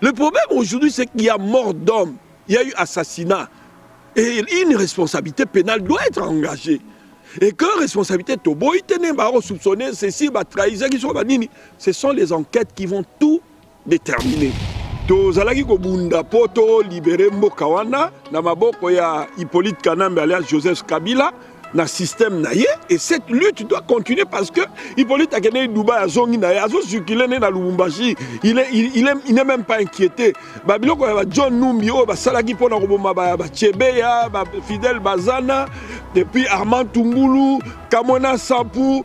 Le problème aujourd'hui, c'est qu'il y a mort d'homme, il y a eu assassinat. Et une responsabilité pénale doit être engagée. Et que responsabilité Toboy soupçonner ceci, trahison, ce sont les enquêtes qui vont tout déterminer. Tozalaki kobunda poto libérer mboka wana na maboko ya Hippolyte Kanambe alias Joseph Kabila na système naye, et cette lutte doit continuer parce que Hippolyte a gagné Dubaï à Zongi naye azo circuler na Lubumbashi, il n'est même pas inquiété. Babiloko ya John Numbi o ba salaki pona koboma ba Chebeya ba Fidel Bazana, depuis Armand Tungulu, Kamona Sampou,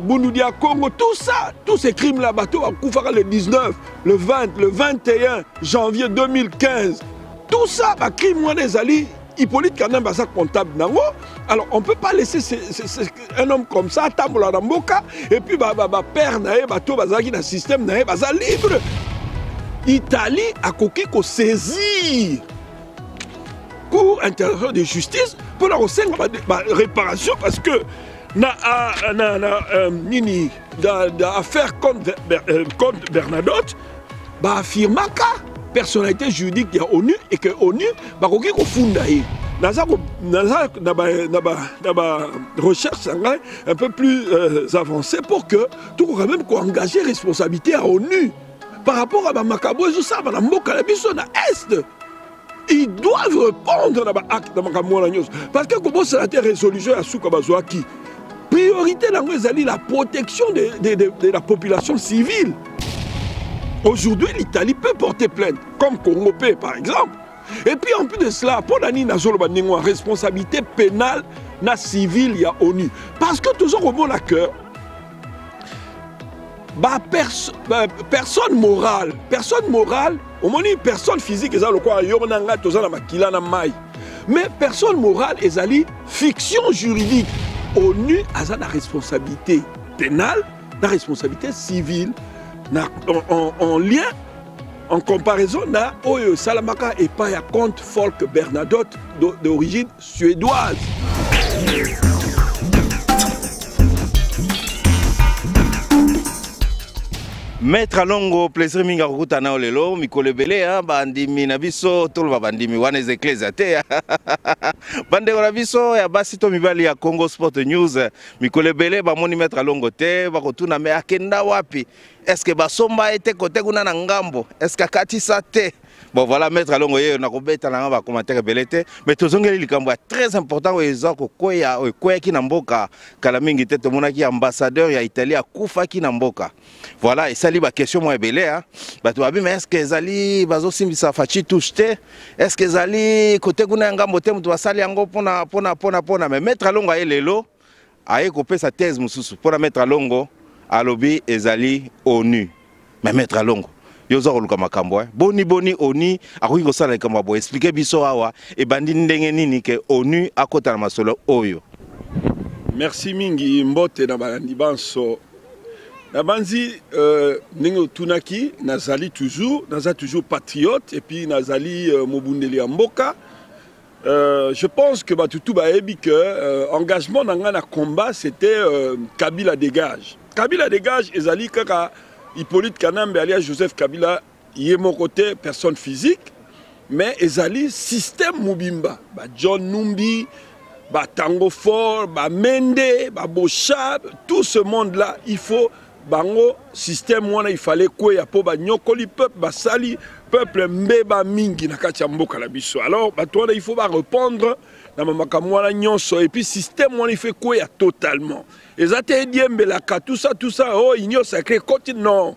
Bounoudia Congo, tout ça, tous ces crimes là, bateau à Koufara le 19, le 20, le 21 janvier 2015, tout ça, bah crime moi les alliés. Hippolyte Kanambe sa comptable nango. Alors on ne peut pas laisser un homme comme ça tambola ramboka et puis père nae bato bazaki na système nae baza libre. Italie a coqué ko saisir Cour internationale de justice pour la réparation parce que nini affaire contre Bernadotte ba affirmaka personnalité juridique de l'ONU et que l'ONU va fonder. Recherche un peu plus avancée pour que tout le monde engager responsabilité à l'ONU par rapport à Makabo et tout ça, Est. Ils doivent répondre à l'acte de Makabo parce que comment c'est la résolution à Soukabazouaki. Priorité la protection de la population civile. Aujourd'hui, l'Italie peut porter plainte, comme Congo par exemple. Et puis en plus de cela, pour la responsabilité pénale na civile, il y a ONU. Parce que toujours au bon cœur, personne morale, au moins une personne physique, mais personne morale, c'est fiction juridique. ONU a la responsabilité pénale, la responsabilité civile. En lien, en comparaison, na Oyo Salamaka et pas à compte Folk Bernadotte d'origine suédoise. Maître Alongo, plaisir minga kukuta na olelo, mikolo ebele bandimi na biso tolo bandimi wana ecclesia te. Bande na biso ya basi to mibali ya Congo Sport News, mikolo ebele ba moni Maître Alongo te, ba kotuna me akenda wapi? Est-ce que basomba ete kote kuna na ngambo? Est-ce que katisa te? Bon voilà, Maître Alongo ye na kobeta na ba commentaire belete, mais tozongeli likambo très important o ezako koya ki na mboka kala mingi te tomonaki ambassadeur ya Italie akufa ki na mboka. Voilà, et ça li ba question moi belé bato babi mais est-ce que ezali bazo simbisa fachi touche? Est-ce que ezali kote kuna ngambo te mutu basali yango pona mais Maître Alongo aye lelo aye kopesa thèse mususu pona Maître Alongo alobi ezali ONU. Mais Maître Alongo yoza koluka makambo boni ONU akoki kosala likambo bo expliquer biso awa e bandi ndenge nini ke ONU akota na masolo oyo. Merci mingi mbote na balandi banso. Na banzi ningo tunaki nazali toujours patriote et puis nazali mobundeli ya mboka. Je pense que batutu baebi que engagement nanga na combat c'était Kabila dégage. Kabila dégage ezali kaka Hippolyte Kanambe alias Joseph Kabila, il est mon côté personne physique, mais ezali système Mubimba, John Numbi, Tango Fort, Mende, Bochab, tout ce monde-là, il faut bango système wana il fallait quoi ya po nyokoli peuple basali peuple mbeba mingi na kati ya mboka la biso. Alors batwana il faut répondre na makambo wana nyonso et puis système wana il fait quoi ya totalement. Ezate diembelaka tout ça oh union sacrée continue non.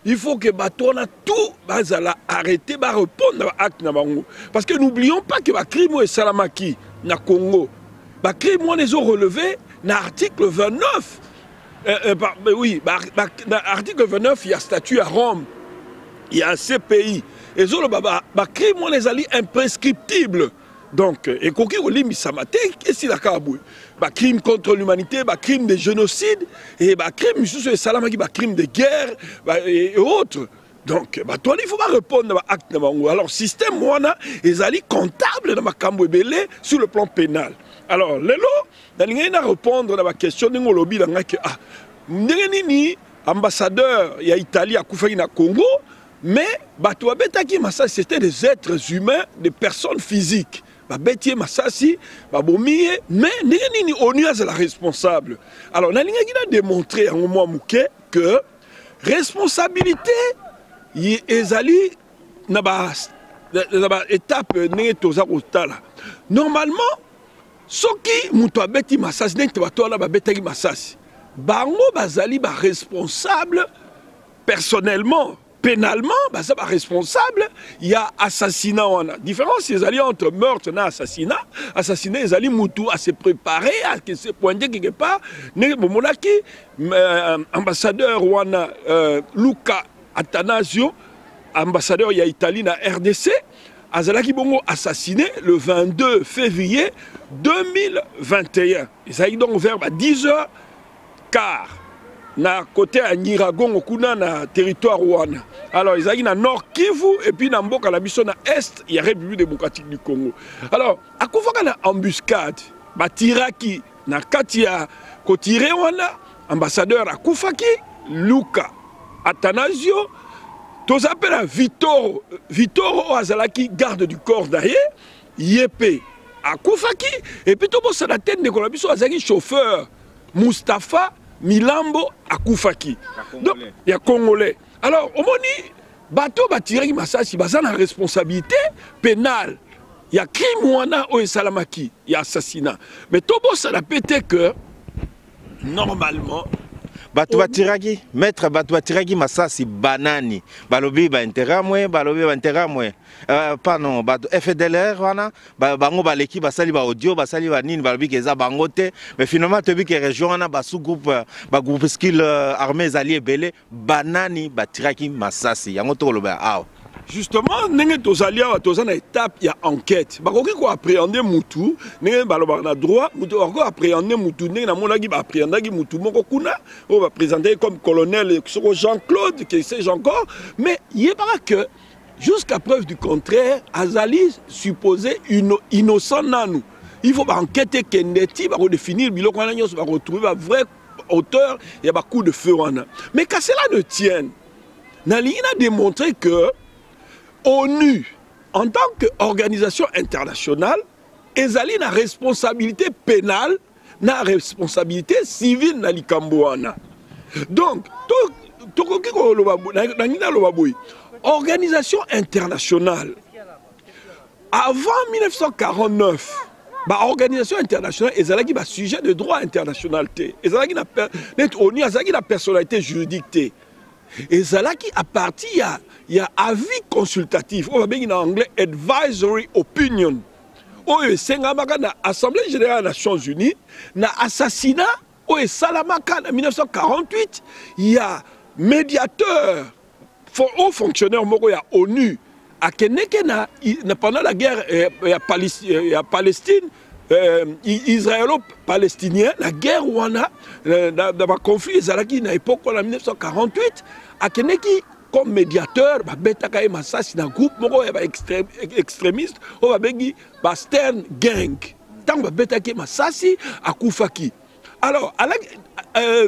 Il faut que batona tout bazala arrêter ba répondre à acte na bango parce que n'oublions pas que ba crime et salamaki na Congo. Ba crime wana les ont relevé na article 29. Oui, article 29, il y a statut à Rome, il y a un CPI. Et les crimes, on les a dit imprescriptibles. Donc, et koki oli misamate, qu'est-ce qu'il a kabou? Crime contre l'humanité, crime de génocide, et crime, crime de guerre, et autres. Donc, toi, il faut pas répondre à l'acte. Alors, système, moi, ils allaient comptable dans ma cambouébélé sur le plan pénal. Alors, Lelo, il y a répondre à la question de lobby dans ambassadeur, il y a Italie à Koufaki na Congo, Mais bato babetaki masasi c'était des êtres humains, des personnes physiques. Babeti masasi, babomie, mais nini ONU est la responsable. Alors nalinga a démontré en moment mouké que responsabilité ezali na ba étape ne toza kotala. Normalement soki muto abeti masasi nete bato wana babetaki masasi. Bango bazali ba responsable personnellement, pénalement, bah ça va responsable, il y a assassinat. La différence, c'est entre meurtre et assassinat. Assassinat, ils allaient moutou à se préparer, à se pointer quelque part. Ambassadeur Wana Luca Attanasio, ambassadeur il y a Italie na RDC, Azalaki Bongo assassiné le 22 février 2021. Ils allaient donc vers 10h15. Na côté à Niragongo kuna na territoire wana. Alors ils allaient na Nord Kivu et puis na Mboka la biso na Est, il y a République démocratique du Congo. Alors à kufaka na embuscade, batiraki na katia kotire wana ambassadeur akufaki Luca Attanasio, tous appellent Vitoro Azalaki garde du corps d'ailleurs, Yepé akufaki et puis tout ça la tête de la biso Azalaki chauffeur Mustapha Milambo akufaki. Donc, il y a Congolais. Alors, au moni, bateau batiraki masasi, baza na responsabilité pénale. Il y a crime wana o salamaki, il y a assassinat. Mais tobo ça la pété que normalement bato batiraki maître bato batiraki masasi banani balobi ba interamwe balobi ba interamwe pardon bato FDLR wana bango baleki basali ba audio basali ba nini balobi keza bango te mais finalement tobi ke région wana ba sous groupe ba groupe skill armées alliées belé banani batiraki masasi yango to loba aw. Justement, nous avons une étape, il y a enquête. Bakoki ko appréhender mutu, nenge baloba na droit, mutu ko appréhender mutu, nenge na monaki ba appréhender mutu moko kuna, on va présenter comme colonel Jean-Claude, qui sait encore, mais il est pas que jusqu'à preuve du contraire, Azali supposé innocent nanou. Il faut enquêter Kendeti, va redéfinir biloko wana nyos va retrouver un vrai auteur, il y a un coup de feu wana. Mais qu'à cela ne tienne, Nali a démontré que ONU, en tant qu'organisation internationale, ezali na responsabilité pénale, na responsabilité civile na likambouana. Donc, organisation internationale, avant 1949, organisation internationale, ezalaki ba sujet de droit international, ezalaki na ONU, ezalaki na personnalité juridique. Et ça là qui a parti, il y a avis consultatif, on va bien en anglais advisory opinion. Oh, c'est l'Assemblée générale des Nations Unies, na assassinat, oh, Salamaka en 1948, il y a médiateur, haut fonctionnaire, il y a ONU, à Kenekena, pendant la guerre Palestine, israélo-palestinien, la guerre wana, dans le conflit israélien à l'époque en 1948, à Keneki comme médiateur, Betaka et Massassi dans groupe extrémiste, on va bengi Stern Gang. Tant que Betaka et Massassi à Koufaki. Alors,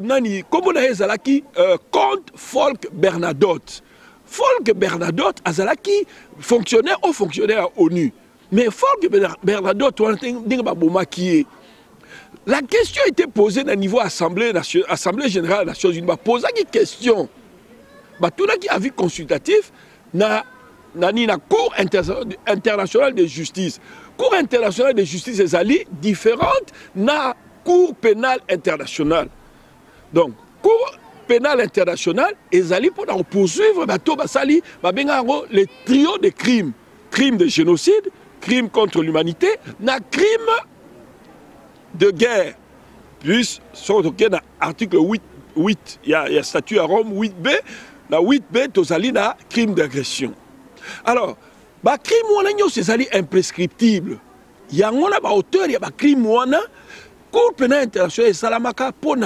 nani, comme on a Zalaki, comte Folk Bernadotte. Folk Bernadotte, Azalaki, fonctionnaire ou fonctionnaire à ONU. Mais Folk Bernadotte, la question était posée au niveau Assemblée générale des Nations Unies. Poser une question. Tout le avis consultatif na Cour internationale de justice. Cour internationale de justice est alliée différente na Cour pénale internationale. Donc, Cour pénale internationale est alliée pour poursuivre les trios de crimes. Crimes de génocide, crime contre l'humanité, na crime de guerre. Puis, sur l'article 8, il y a statut à Rome 8b, la 8b, tozali na crime d'agression. Alors, ba crime wana c'est imprescriptible. Il y a un auteur, il y a un crime wana, Cour pénale internationale salamaka pour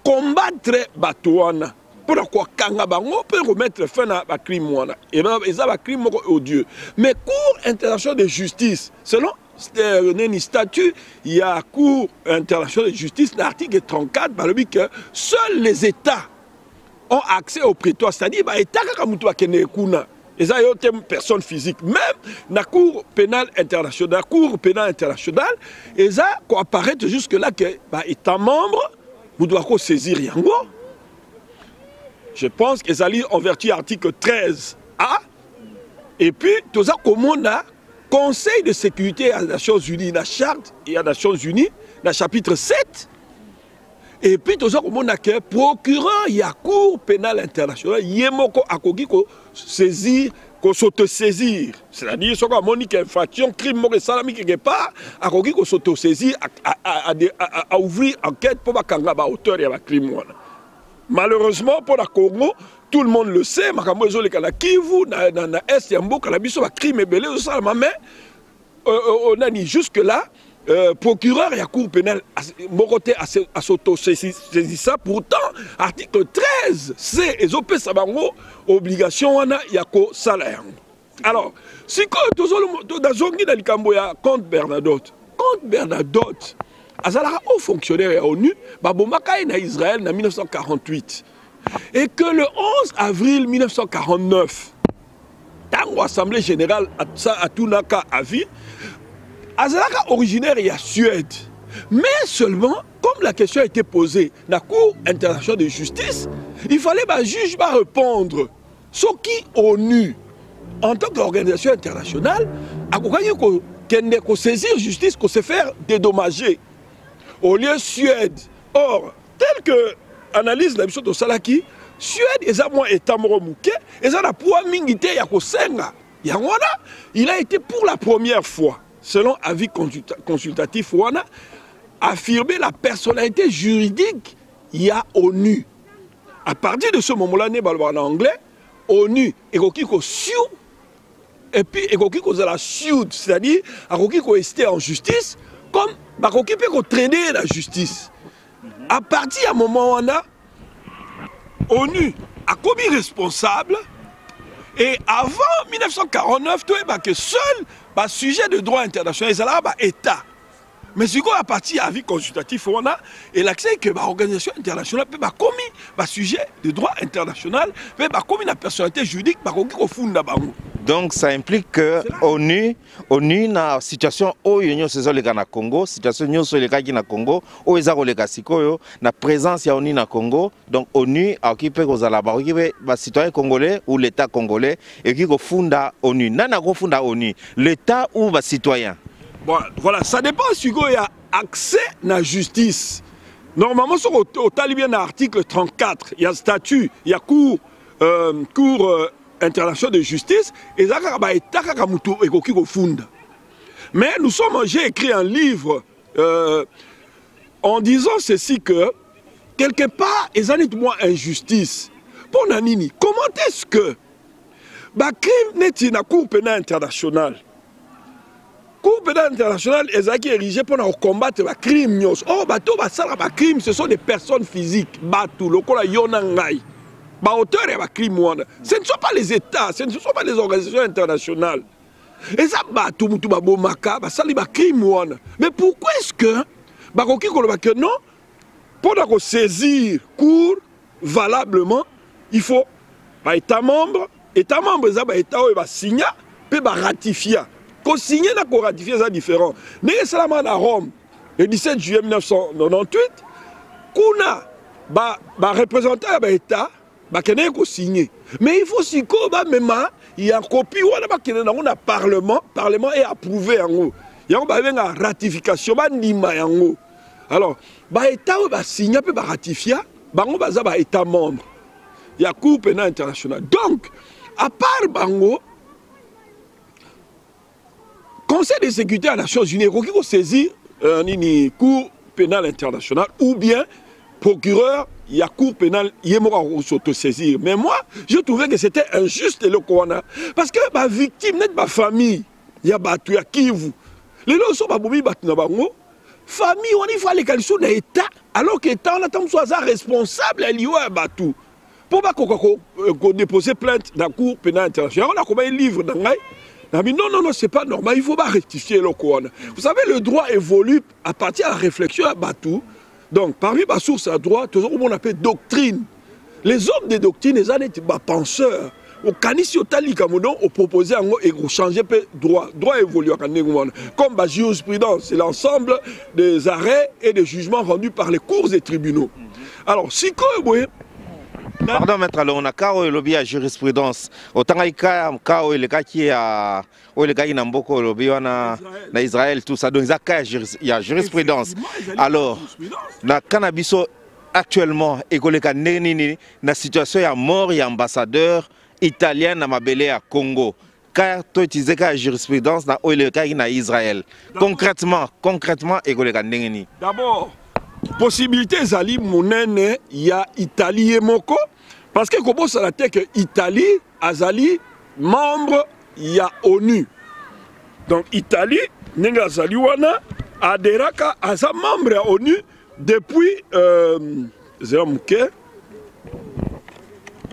combattre batouana. Pour kanga bango peut remettre fin à la crime wana et ça va crime odieux mais Cour internationale de justice selon le statut il y a Cour internationale de justice l'article 34 par le but que seuls les États ont accès au prétoire, c'est-à-dire bah État kaka mutu akene kuna Et ça, il y a une personne physique. Même la Cour pénale internationale, et ça, quand apparaît jusque-là que État membre, vous devez saisir Yango. Je pense que ça lit en vertu de l'article 13A. Et puis, tout ça, comme on a Conseil de sécurité des Nations Unies, la charte et les Nations Unies, dans le chapitre 7. Et puis, tout ça, comme on a que procureur, il y a Cour pénale internationale, il y a qui saisir, qu'on s'auto-saisir. C'est-à-dire, si on a une infraction, crime, salami quelque part, il faut s'auto-saisir, à ouvrir enquête pour la auteur et la crime. Malheureusement, pour la Congo, tout le monde le sait, mais Kivu, dans l'Est, il y a un crime ébélé, mais on a dit jusque-là, procureur et la Cour pénale à s'auto-saisir ça. Pourtant, article 13, c'est les OP Sabango, obligation, il y a un salaire. Alors, si dans le compte Bernadotte, Azalara haut fonctionnaire ONU, Babomaka est en Israël en 1948. Et que le 11 avril 1949, dans l'Assemblée générale à Tunaka à vie, Azalaka originaire est à Suède. Mais seulement, comme la question a été posée dans la Cour internationale de justice, il fallait que le juge répondre. Ce qui ONU, en tant qu'organisation internationale, a qu'on saisir justice, qu'on se faire dédommager. Au lieu Suède. Or, tel que analyse la mission de Salaki, Suède est un État mouké, et ça n'a pas mingité Yakosenga. Il a été pour la première fois, selon avis consultatif Wana, affirmé la personnalité juridique il y a ONU. À partir de ce moment-là, en anglais, ONU est et puis est c'est-à-dire est en justice comme Bakoki peut traîner la justice. À partir d'un moment où on a ONU a commis responsable et avant 1949, tout est que seul sujet de droit international, c'est là État. Mais si on a parti à vie consultatif, on a et l'accès que l'organisation internationale peut commis sujet de droit international, peut commis la personnalité juridique, au fond donc ça implique que ONU na situation où l'Union les na Congo, situation où les cas na Congo, où ils ont les sikoyo, na présence ya ONU na Congo, donc ONU a occupé les citoyens congolais ou l'État congolais et qui funda ONU. Nana funda ONU, l'État ou les citoyens. Bon, voilà, ça dépend si il y a accès à la justice. Normalement, sur au talibien article 34, il y a statut, il y a cour international de justice, et mais nous sommes, j'ai écrit un livre en disant ceci que quelque part, ils ont moins injustice. Pour Nanini, comment est-ce que crime n'est une cour pénale internationale? Cour pénale internationale est érigée pour combattre les crimes. Oh, les crimes, ce sont des personnes physiques. Ce ne sont pas les États, ce ne sont pas les organisations internationales. Et ça, mais pourquoi est-ce que non, pour saisir cours valablement, il faut État membre, État signer, puis ratifier. Qu'on signe, qu'on ratifie, c'est différent. Mais c'est à Rome, le 17 juillet 1998, qu'on a représenté l'État. Signé. Mais il faut aussi il y a une copie où on a Parlement est approuvé. Il y a une ratification. Alors, l'État va signer et ratifier, État membre. Il y a Cour pénale internationale. Donc, à part Bango, Conseil de sécurité des Nations Unies, il faut saisir Cour pénale internationale ou bien procureur. Il y a cour pénale, il y a s'auto-saisir. Mais moi, je trouvais que c'était injuste le Kouana. Parce que ma victime n'est pas ma famille. Il y a Batu, il y a Kivu. Les gens sont pas boumi Batu na bango. Famille, on y faut aller qualifier d'un État. Alors que l'État, on attend soit responsable à l'IO à Batu. Pour pas qu'on dépose plainte dans la cour pénale internationale, on a combien de livres dans la non, c'est pas normal. Il faut pas rectifier le Kouana. Vous savez, le droit évolue à partir de la réflexion à Batu. Donc, parmi les sources à droit, toujours on appelle doctrine. Les hommes des doctrines, les années, penseurs. au kanisi otali kamodon au proposer et changer peu droit évoluer comme la jurisprudence, c'est l'ensemble des arrêts et des jugements rendus par les cours et tribunaux. Alors si quoi pardon maître, alors on a kao et lobby à jurisprudence autant il kao et le cas qui a ou le gars qui n'a beaucoup lobby na Israël tout ça donc il y a jurisprudence. Alors na cannabiso actuellement écoleka neni na situation ya mort ya ambassadeur italien na mabele à Congo car tu utilises la jurisprudence na ou le cas qui na Israël concrètement écoleka neni d'abord possibilité zali monene ya Italie moko parce que comment ça la tête que Italie azali membre ya ONU donc Italie nenga azali wana aderaka aza membre ya ONU depuis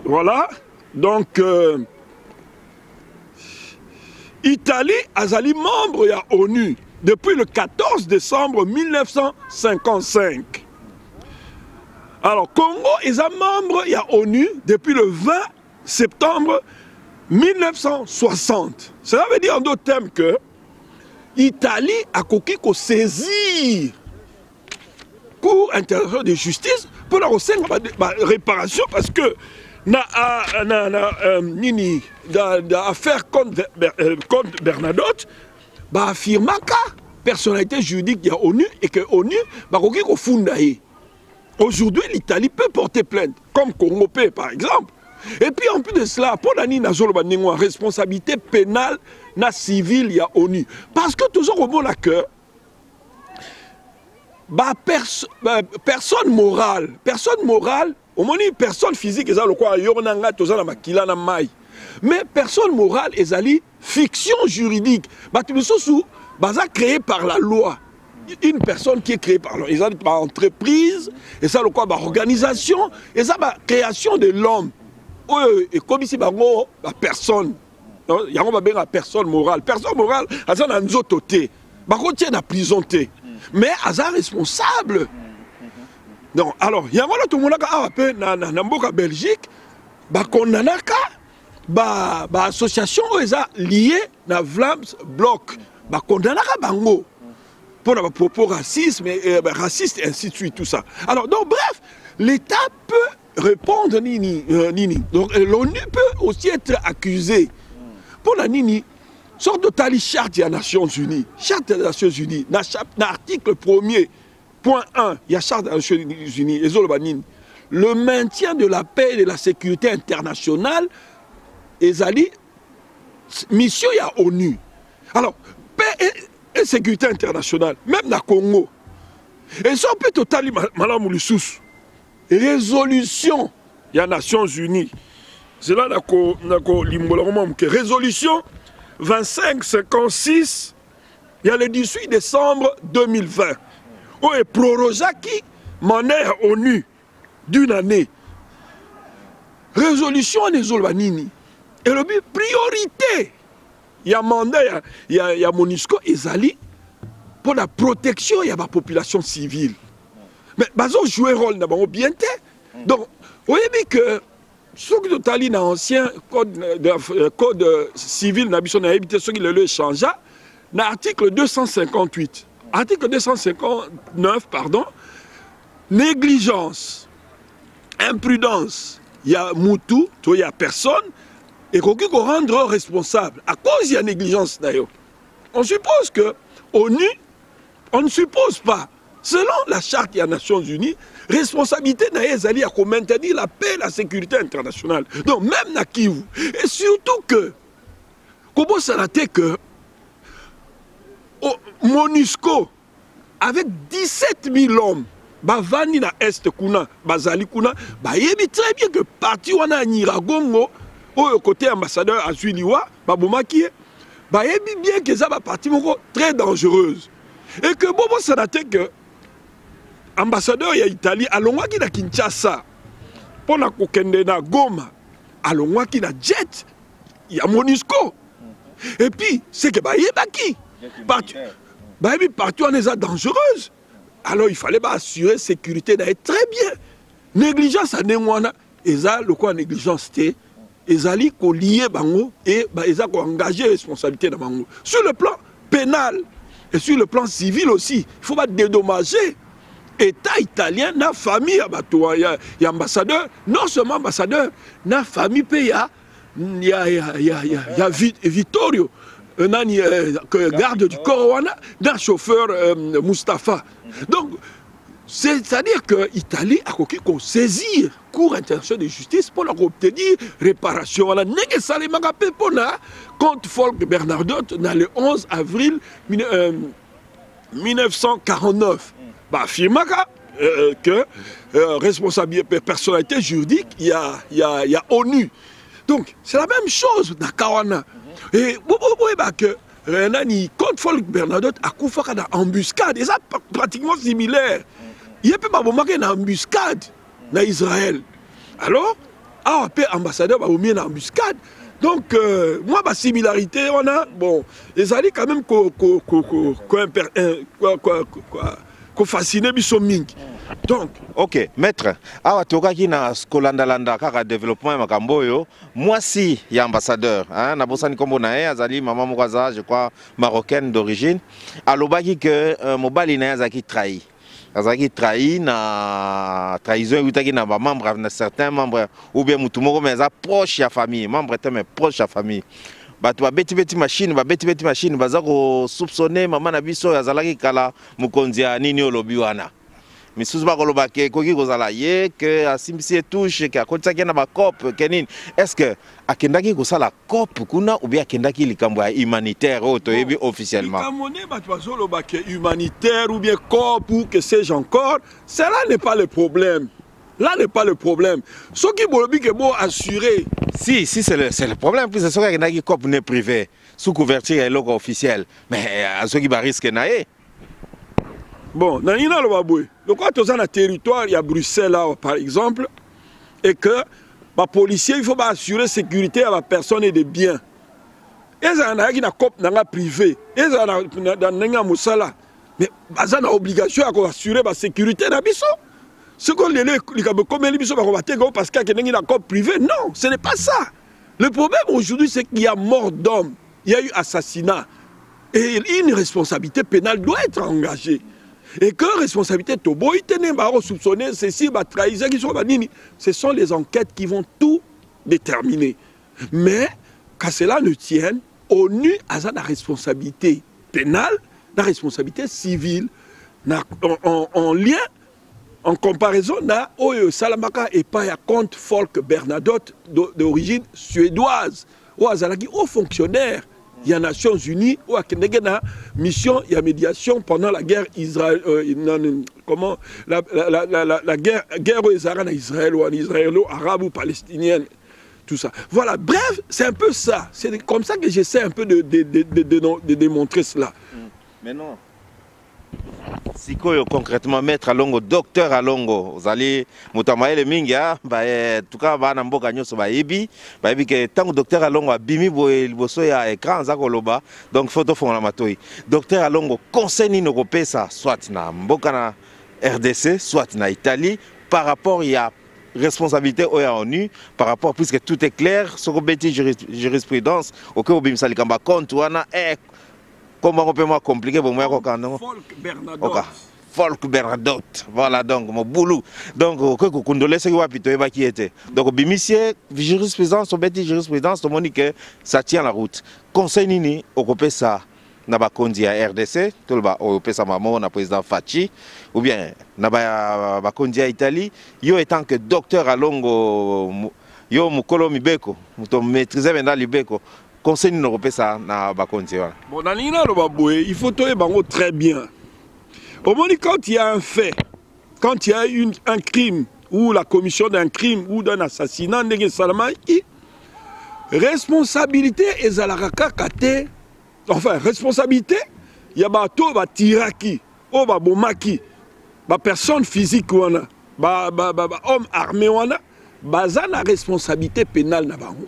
voilà donc Italie azali membre ya ONU depuis le 14 décembre 1955. Alors, Congo est un membre de l'ONU depuis le 20 septembre 1960. Cela veut dire en d'autres termes que l'Italie a coquille qu'on saisit Cour internationale de justice pour la réparation parce que l'affaire contre Bernadotte, affirma que personnalité juridique de l'ONU et que l'ONU va fonder. Aujourd'hui, l'Italie peut porter plainte, comme Congo par exemple. Et puis en plus de cela, pour la responsabilité pénale na civile, il y a l'ONU. Parce que toujours au bon cœur, personne morale, au moins personne physique, mais personne morale, est fiction juridique. Créé par la loi. Une personne qui est créée par loi. Ils ont par entreprise, et ça le quoi, organisation, et ça création de l'homme. Et comme ici, personne. Il y a une personne morale. Personne morale, elle a un autorité. Elle a prison. Mais elle est responsable. Donc, alors, il y a tout le monde qui a Belgique, association liée à Vlaams Bloc. Bango pour le propos racisme raciste et ainsi de suite tout ça. Alors donc bref, l'État peut répondre donc l'ONU peut aussi être accusée pour la nini sorte de tali charte des Nations Unies. Charte des Nations Unies dans l'article 1er point 1, il y a charte des Nations Unies le maintien de la paix et de la sécurité internationale ezali mission ya ONU. Alors paix et sécurité internationale, même dans le Congo. Et ça peut totalement résolution des Nations Unies. C'est là que résolution 2556, il y a le 18 décembre 2020. Où est prorogé qui monnaie ONU d'une année. Résolution des Olbanini. Et le but priorité. Il y a mandat, il y a MONUSCO et Zali pour la protection de la population civile. Mais ils ont joué un rôle dans le bien. Donc, vous voyez que ce que nous avons dans l'ancien code civil, nous avons changé dans l'article 258. Article 259, pardon, négligence, imprudence, il y a Moutou, il y a personne. Et qu'on rendre responsable à cause de la négligence d'ailleurs. On suppose que ONU, on ne suppose pas, selon la charte des Nations Unies, responsabilité d'Aïzali à maintenir la paix et la sécurité internationale. Donc même na Kivu. Et surtout que, comment ça a été que MONUSCO, avec 17 000 hommes, Bavani na Est Kuna, Bazali Kuna, il est très bien que parti wana Niragongo, au côté ambassadeur Azuiliwa, Babomaki, il bien que ça va partie très dangereuse. Et que Bobo Sanate que ambassadeur ya Italie, alongwaki na Kinshasa, pour la kokende na Goma, alongwaki na jet, il y a MONUSCO. Et puis, c'est que Bayebaki, partout on est dangereuse. Alors il fallait assurer la sécurité d'être très bien. Négligence à Nengwana, et ça, le quoi négligence c'était ezali ko lié bango et eza ko engager responsabilité dans bango sur le plan pénal et sur le plan civil aussi. Il faut pas dédommager État italien na famille ya ambassadeur, non seulement ambassadeur, na famille pe ya Vittorio, garde du corps, na chauffeur Mustapha. Donc c'est-à-dire que l'Italie a saisir Cour internationale de justice pour leur obtenir réparation. On a négocié contre Folk Bernadotte le 11 avril 1949. Affirme que responsabilité personnalité juridique, il y a ONU. Donc c'est la même chose dans Kawana. Et que contre Folk Bernadotte a couvert une embuscade, et ça pratiquement similaire. Il y a pas une embuscade dans Israël. Alors, un ambassadeur va une embuscade. Donc, moi, ma similarité, on a, bon, les alliés quand même qu'on fascine Bissoming. Donc, ok, maître, awa tokaki na skolandalanda kaka développement makamboyo, moi si ya ambassadeur, hein, na bosani kombo na azali maman mokaza, je crois marocaine d'origine, alobaki que mobali na azaki trahi. Azaki trahi na trahison utaki na ba membre na certains membres ou bien mutumoko mais za proche ya famille, membre était mais proche ya famille. Bato ba beti machine baza ko soupçonner maman na biso azalaki kala mukonzi ya nini olobi wana. Misusu ba koloba ke koki kozala ye que asimbisi touche ke akotisaki na ba COP kenini. Est-ce que akendaki kosala COP kuna ou bien akendaki likambo ya humanitaire otoyebi officiellement? Likamone bato bazoloba ke humanitaire ou bien COP ou que sais-je encore, cela n'est pas le problème. Là n'est pas le problème. Ce qui bolobi ke bo assurer. Si c'est le problème, plus c'est ce que COP n'est privé sous couverture et logo officiel. Mais à ceux qui risquent naé. Bon, dans le Baboué, donc quand on a un territoire, il y a Bruxelles là, par exemple, et que les policiers, il faut assurer la sécurité à la personne et des biens. Et ça, il y a une COP privé, et ça, il y a une moussala. Mais ils ont l'obligation d'assurer la sécurité de la biso. Ce qu'on les comme les biso parce qu'il y a une COP privée, non, ce n'est pas ça. Le problème aujourd'hui, c'est qu'il y a mort d'homme, il y a eu assassinat. Et une responsabilité pénale doit être engagée. Et que responsabilité Tobo, soupçonner ceci, trahison, ce sont les enquêtes qui vont tout déterminer. Mais, qu'à cela ne tienne, ONU a la responsabilité pénale, la responsabilité civile, en lien, en comparaison, na Salamaka et pas contre Folk Bernadotte d'origine suédoise, ou Azalaki, aux fonctionnaires. Il y a Nations Unies ou à une mission il y a médiation pendant la guerre Israël comment la guerre aux Israël ou en israélo-arabe ou palestinienne, tout ça. Voilà, bref, c'est un peu ça. C'est comme ça que j'essaie un peu de démontrer cela. Mais non. Si concrètement maître Alongo, docteur Alongo, vous allez mutamaele mingia, tout cas ba na mboka nyoso ba yebi que tant docteur Alongo abimi boso ya écran za koloba, donc photo fona matoi. Docteur Alongo conseil ni no pesa soit na mboka na RDC, soit na Italie par rapport il y a responsabilité au ONU par rapport puisque tout est clair sur bêtise jurisprudence auquel obim salikamba compte wana comment on peut moins compliquer pour moi Folk Bernadotte. Folk Bernadotte. Voilà donc mon boulot. Donc que condolé c'est quoi plutôt qui était. Donc bimissier jurisprudence au bêtise jurisprudence tout le monde que ça tient la route. Conseil nini au copé ça na ba kondi à RDC tout le ba au pesa maman na président Fachi ou bien na ba kondi à Italie yo étant que docteur Alongo yo mukolo mibeko muto maîtriser maintenant libeko. Conseil nous repère ça na bakonzi. Bon, dans le Baboué, il faut trouver bango très bien. Au moment quand il y a un fait, quand il y a un crime ou la commission d'un crime ou d'un assassinat, responsabilité et zalaraka kate, enfin responsabilité, il y a bato ba tiraki, o ba bomaki, ba personne physique wana, ba homme armé wana, bazana responsabilité pénale na bango.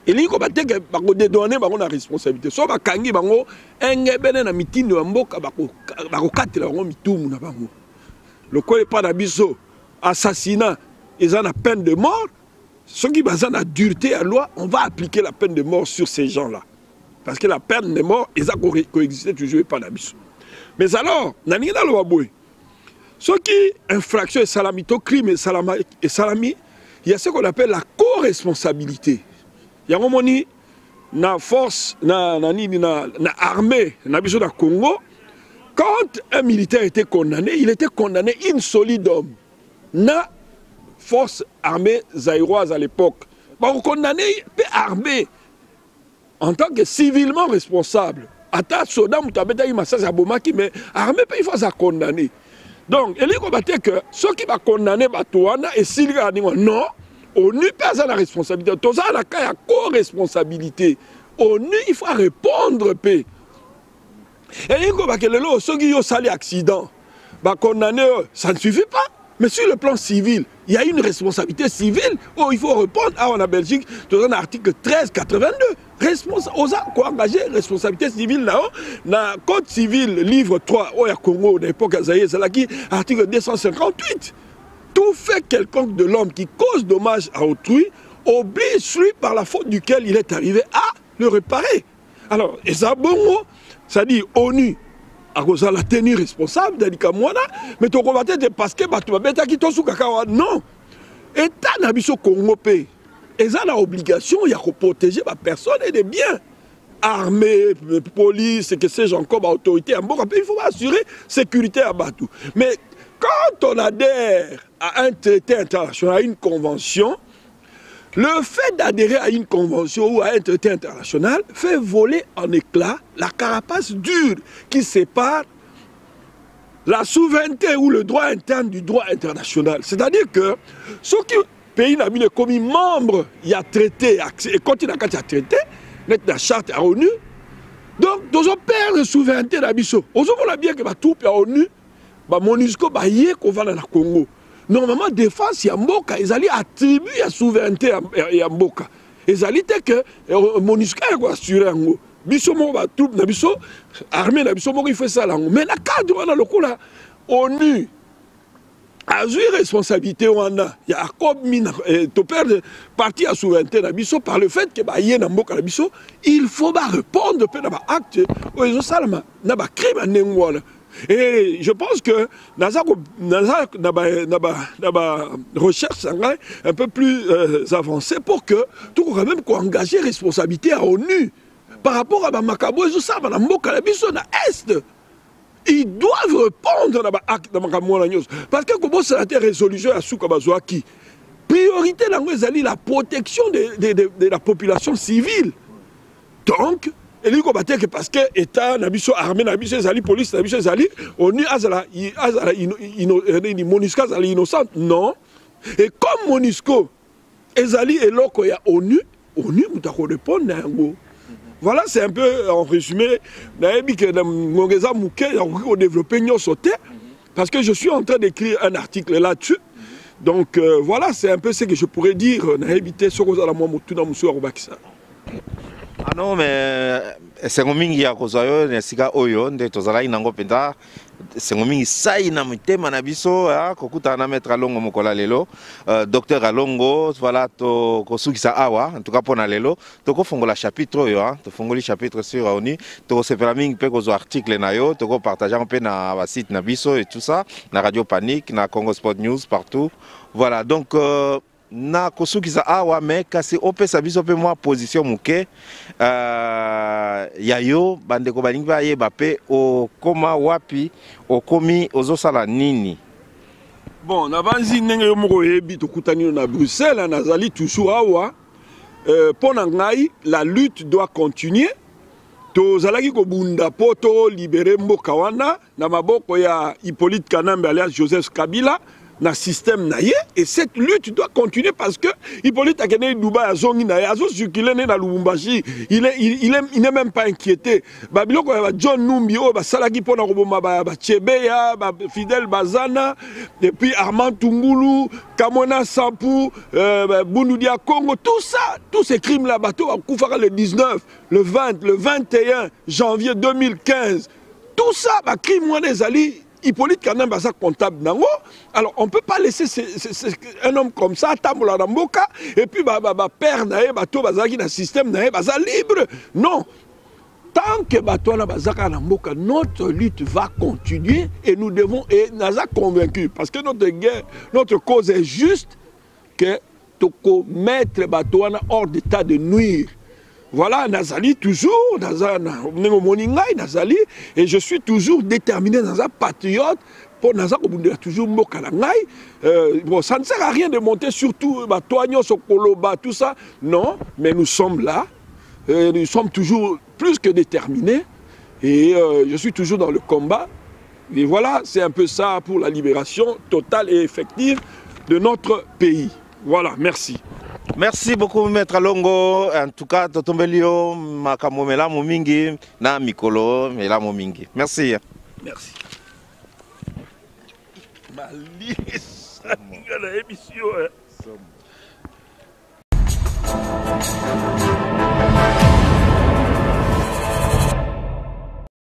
Et il faut dédouaner la responsabilité. Si on a kangi bango, engebene na mitindo mboka bakokatela bango mitumu na bango. Le quoi est pas d'abisso, assassinat, ils ont la peine de mort. ceux qui basent la dureté à la loi, on va appliquer la peine de mort sur ces gens-là. Parce que la peine de mort, ils ont coexisté toujours et pas d'abus. Mais alors, nanina lo aboué. Ceux qui infraction et salamito, crime et salami, il y a ce qu'on appelle la co-responsabilité. Il y a un moment na force, na armée, na biso na Congo, quand un militaire était condamné, il était condamné in solidum. Na force armée zaïroise à l'époque. On condamné armée en tant que civilement responsable. Ata soda mutabeta imasa zabomaki mais armée il faut ça condamner. Donc il combattait que ceux qui va condamner batouana et s'il non, ONU pèse la responsabilité. Tout ça la co-responsabilité. ONU il faut répondre paix. Et il combattait que ceux qui ont sali accident, va condamner ça ne suffit pas. Mais sur le plan civil, il y a une responsabilité civile où il faut répondre. Ah, en Belgique, dans un article 1382, on a engagé responsabilité civile là-haut. Dans le Code civil, livre 3, au Congo, à l'époque, c'est là qui article 258. Tout fait quelconque de l'homme qui cause dommage à autrui oblige lui par la faute duquel il est arrivé à le réparer. Alors, et ça, bon, ça dit ONU. À cause de la tenue responsable de l'Ikamouana, mais tu combattais parce que tu vas mettre qui sous Kakawa. Non. État n'abisso Congo P. Ils ont l'obligation de protéger la personne et les biens. Armée, police, et que sais-je encore, autorité, il faut assurer la sécurité à Batou. Mais quand on adhère à un traité international, à une convention, le fait d'adhérer à une convention ou à un traité international fait voler en éclats la carapace dure qui sépare la souveraineté ou le droit interne du droit international. C'est-à-dire que ceux qui pays n'a mis comme membre, il y a traité et continue à traité, la charte à l'ONU. Donc, nous avons perdu la souveraineté d'Abisso. Nous avons bien que la troupe à l'ONU, la MONUSCO, qu'on va dans le Congo. Normalement, défense, il y a Mboka, ils allaient attribuer la souveraineté à Mboka. Ils allaient dire que MONUSCO est assuré en haut. Bisso Mboka, troupe, Nabisso, armée, Nabisso Mboka, il fait ça là. Mais la cadre, dans le coup là, ONU a eu responsabilité, il y a comme tu perds partie à souveraineté, Nabisso, par le fait que y a Mboka, Nabisso, il faut répondre à l'acte, ils ont ça, il y a un crime à Nengouala. Et je pense que dans la recherche un peu plus avancée pour que tout le monde engager responsabilité à l'ONU par rapport à Makabo et tout ça, dans l'Est. Ils doivent répondre à l'acte de Makabo. Parce que comment c'est la résolution à Soukabazouaki, priorité c'est la protection de la population civile. Donc, et lui combattait que parce que l'État, l'armée, la police, on est MONUSCO innocent. Non. Et comme MONUSCO, Ezali et l'OCO, il y a ONU, ONU, on doit répondre. Voilà, c'est un peu en résumé. Parce que je suis en train d'écrire un article là-dessus. Donc voilà, c'est un peu ce que je pourrais dire. Ah non, mais c'est un mingi ya kozayo nesika oyo nde tozala inango penda c'est un mingi sai na mutema na biso kokuta na maître Alongo mokola lelo docteur Alongo voilà to kosukisa awa en tout cas pona lelo to ko fongola chapitre oyo to fongoli chapitre sur ONU to sepela mingi pe kozo article na yo to ko partager un peu na ba site na biso et tout ça na Radio Panique na Congo Sport News partout voilà donc na kosukiza awa me kasi opesa biso pe moi position muke yayo bandeko balingi bayeba pe okoma wapi okomi ozosala nini. Bon nabanzi ndenge yo moko yebi tokutani na Bruxelles nazali toujours awa pona ngai la lutte doit continuer tozalaki kobunda poto libérer mboka wana na maboko ya Hippolyte Kanambe alias Joseph Kabila na système naïe et cette lutte doit continuer parce que Hippolyte a gagné Dubaï à Zongi naïe à circuler na Lubumbashi il n'est même pas inquiété babiloko ya John Numbi o ba salaki pona roboma ba Chebeya ba Fidel Bazana et puis Armand Tungulu Kamona Sampou Bundudia Congo tout ça tous ces crimes là bateau à Koufara le 19 le 20 le 21 janvier 2015 tout ça ba crime wana ezali Hippolyte Kana baza comptable nango. Alors on peut pas laisser un homme comme ça tambola na mboka et puis père na ye bato bazaki na système na ye baza libre. Non. Tant que Batouana Bazaka Namboka, notre lutte va continuer et nous devons, et Naza convaincu, parce que notre guerre, notre cause est juste, que Toko mettre Batouana hors d'état de nuire. Voilà, Nazali toujours, Nazali, et je suis toujours déterminé, Naza patriote, pour Naza toujours Mokalangai. Bon, ça ne sert à rien de monter surtout Batouana, Sokoloba, tout ça. Non, mais nous sommes là. Nous sommes toujours plus que déterminés et je suis toujours dans le combat. Et voilà, c'est un peu ça pour la libération totale et effective de notre pays. Voilà, merci. Merci beaucoup, Maître Longo. En tout cas, Totombelio, Makamomela Momingi, na Mikolo, Mela Momingi. Merci. Merci. Émission.